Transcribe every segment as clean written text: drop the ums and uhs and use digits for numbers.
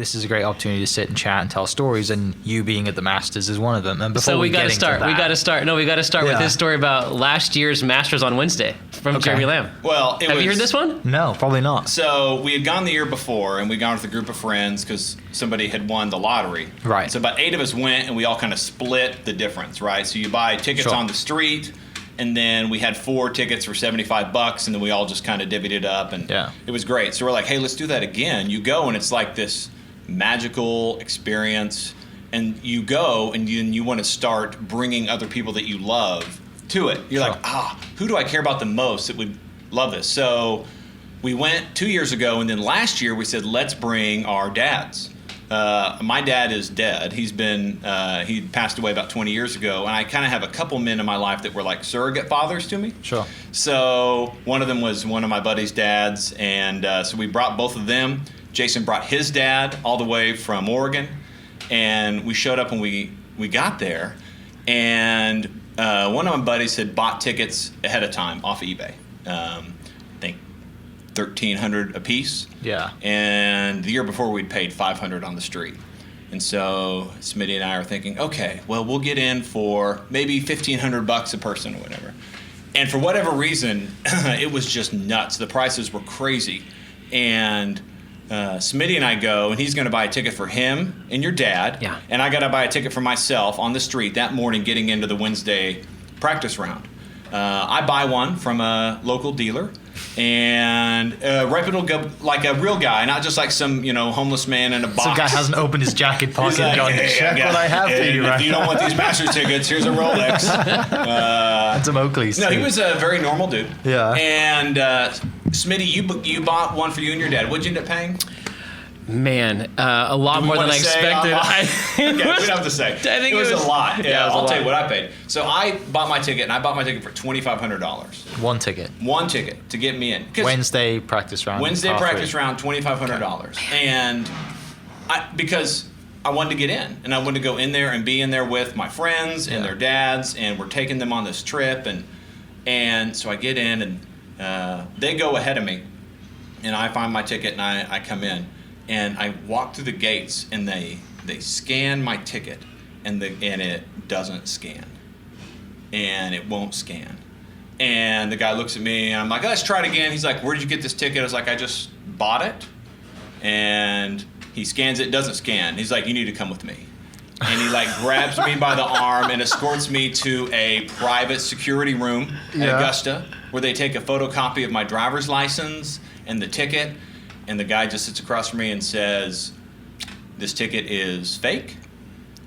this is a great opportunity to sit and chat and tell stories, and you being at the Masters is one of them. And before we got to start. We got to start with his story about last year's Masters on Wednesday from Jeremy Lamb. Well, have you heard this one? No, probably not. So we had gone the year before, and we'd gone with a group of friends because somebody had won the lottery. Right. So about 8 of us went, and we all kind of split the difference, right? So you buy tickets on the street, and then we had 4 tickets for $75, and then we all just kind of divvied it up, and it was great. So we're like, hey, let's do that again. You go, and it's like this magical experience, and you go, and you want to start bringing other people that you love to it. You're like, who do I care about the most that would love this? So we went 2 years ago, and then last year we said, let's bring our dads. My dad is dead. He passed away about 20 years ago, and I kind of have a couple men in my life that were like surrogate fathers to me. Sure. So one of them was one of my buddy's dads, and so we brought both of them. Jason brought his dad all the way from Oregon, and we showed up, and we got there, and one of my buddies had bought tickets ahead of time off of eBay. I think $1,300 a piece. Yeah. And the year before we'd paid $500 on the street. And so Smitty and I are thinking, okay, well, we'll get in for maybe $1,500 a person or whatever. And for whatever reason, it was just nuts. The prices were crazy. And Smitty and I go, and he's going to buy a ticket for him and your dad. Yeah. And I got to buy a ticket for myself on the street that morning getting into the Wednesday practice round. I buy one from a local dealer, and reputable, like a real guy, not just like some homeless man in a box. Some guy hasn't opened his jacket pocket and gone, check yeah. what I have for you right If you don't want these Masters tickets, here's a Rolex. And some Oakleys. No, he was a very normal dude. Yeah. And Smitty, you bought one for you and your dad. What'd you end up paying? Man, a lot more than I expected. Okay, we don't have to say. I think it was a lot. Yeah, I'll tell you what I paid. So I bought my ticket, and I bought my ticket for $2,500. One ticket. One ticket to get me in. Wednesday practice round. Wednesday practice round, $2,500. And because I wanted to get in, and I wanted to go in there and be in there with my friends and their dads, and we're taking them on this trip, and so I get in, and they go ahead of me, and I find my ticket, and I come in. And I walk through the gates, and they scan my ticket, and it doesn't scan, and it won't scan. And the guy looks at me, and I'm like, let's try it again. He's like, where did you get this ticket? I was like, I just bought it. And he scans it, doesn't scan. He's like, you need to come with me. And he like grabs me by the arm and escorts me to a private security room at Augusta, where they take a photocopy of my driver's license and the ticket. And the guy just sits across from me and says, this ticket is fake,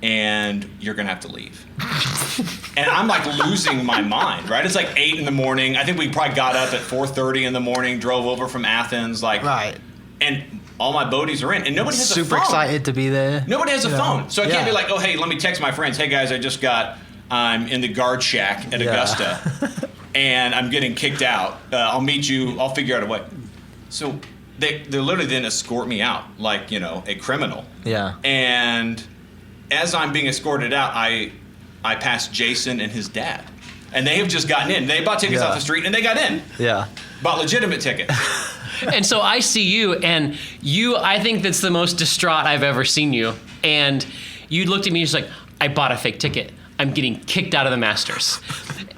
and you're going to have to leave. And I'm like losing my mind, right? It's like 8 in the morning. I think we probably got up at 4:30 in the morning, drove over from Athens. Right. And all my buddies are in, and nobody has a phone. Super excited to be there. Nobody has a phone. So I can't be like, oh, hey, let me text my friends. Hey, guys, I'm in the guard shack at Augusta, and I'm getting kicked out. I'll meet you. I'll figure out a way. So they literally then escort me out like, a criminal. Yeah. And as I'm being escorted out, I pass Jason and his dad. And they have just gotten in. They bought tickets off the street, and they got in. Yeah. Bought legitimate tickets. And so I see you, and I think that's the most distraught I've ever seen you. And you looked at me and just like, I bought a fake ticket. I'm getting kicked out of the Masters.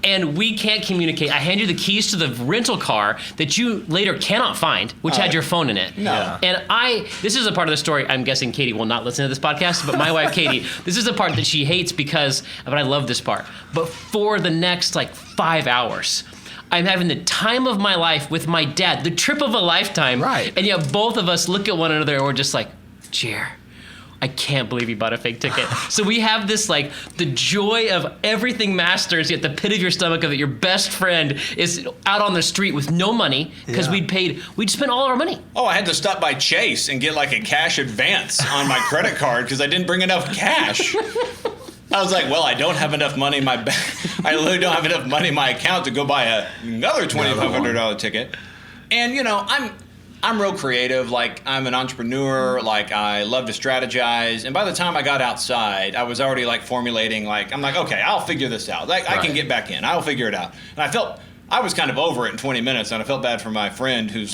And we can't communicate. I hand you the keys to the rental car that you later cannot find, which had your phone in it. No. Yeah. And this is a part of the story, I'm guessing Katie will not listen to this podcast, but my wife, Katie, this is the part that she hates but I love this part. But for the next 5 hours, I'm having the time of my life with my dad, the trip of a lifetime. Right. And yet both of us look at one another and we're just like, Jer, I can't believe you bought a fake ticket. So we have this the joy of everything Masters, yet the pit of your stomach of that your best friend is out on the street with no money because we'd spent all our money. Oh, I had to stop by Chase and get a cash advance on my credit card because I didn't bring enough cash. I was like, well, I don't have enough money in my bank. I literally don't have enough money in my account to go buy another $2,500 ticket. And, I'm real creative. I'm an entrepreneur. I love to strategize. And by the time I got outside, I was already formulating. I'm like, okay, I'll figure this out. I can get back in. I'll figure it out. And I was kind of over it in 20 minutes, and I felt bad for my friend who's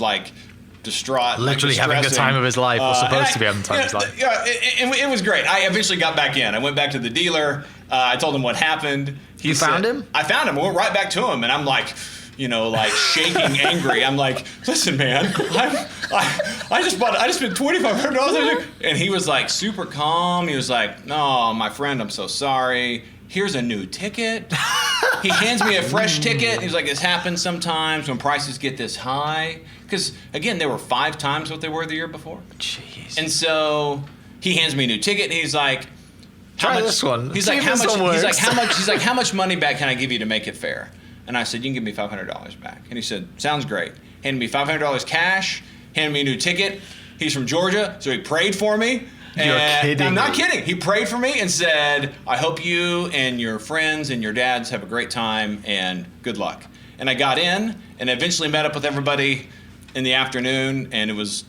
distraught, Literally having the distressing. time of his life, or supposed And to be having the time of his life. Yeah, it was great. I eventually got back in. I went back to the dealer. I told him what happened. You found him? I found him. I went right back to him, and I'm like, like shaking, angry. I'm like, listen, man, I just spent $2,500, and he was like super calm. He was like, no, my friend, I'm so sorry. Here's a new ticket. He hands me a fresh ticket. He's like, this happens sometimes when prices get this high. Because, again, they were 5 times what they were the year before. Jeez. And so he hands me a new ticket, and he's like, Try this one. He's See like, if how this much? one He's like, works. how much? He's like, how much money back can I give you to make it fair? And I said, you can give me $500 back. And he said, sounds great. Handed me $500 cash. Handed me a new ticket. He's from Georgia, so he prayed for me. You're kidding I'm not me. kidding. He prayed for me and said, I hope you and your friends and your dads have a great time and good luck. And I got in and eventually met up with everybody in the afternoon, and it was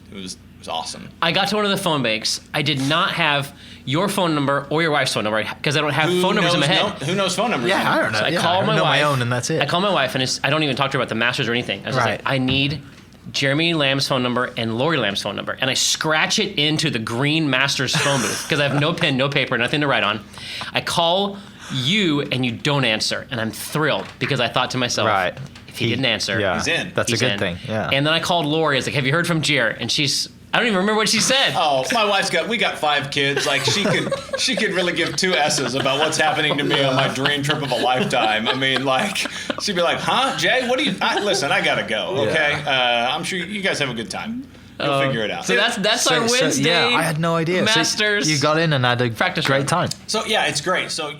awesome. I got to one of the phone banks. I did not have your phone number or your wife's phone number because I don't have phone numbers in my head. Who knows phone numbers? Yeah, I don't know. So I Yeah, call I my know wife. my own, and that's it. I call my wife, and I don't even talk to her about the Masters or anything. I was just Right. like, I need Jeremy Lamb's phone number and Lori Lamb's phone number. And I scratch it into the green Masters phone booth because I have no pen, no paper, nothing to write on. I call you, and you don't answer. And I'm thrilled because I thought to myself, Right. if he didn't answer, Yeah, He's in. That's he's a good in. thing. Yeah. And then I called Lori. I was like, have you heard from Jer? And I don't even remember what she said. Oh, my wife's we got 5 kids. Like she could really give 2 S's about what's happening to me on my dream trip of a lifetime. I mean, like she'd be like, "Huh, Jay? What do you? Listen, I gotta go. Okay, I'm sure you guys have a good time. You'll figure it out." So that's our Wednesday. yeah, I had no idea. So Masters. you got in and had a Practice great run. time. So yeah, it's great. So.